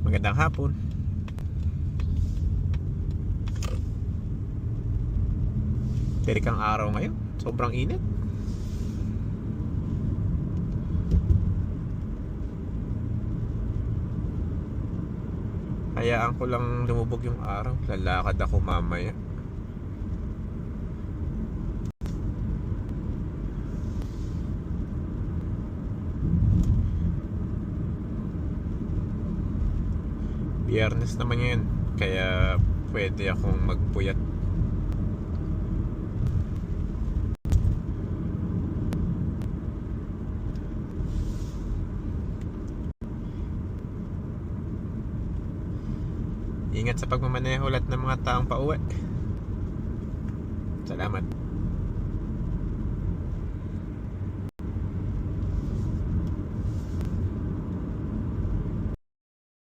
Magandang hapon. Tirik ang araw ngayon. Sobrang init. Hayaan ko lang lumubog yung araw. Lalakad ako mamaya. Biyernes naman yun, kaya pwede akong magpuyat. Ingat sa pagmamaneho lahat ng mga taong pauwi. Salamat.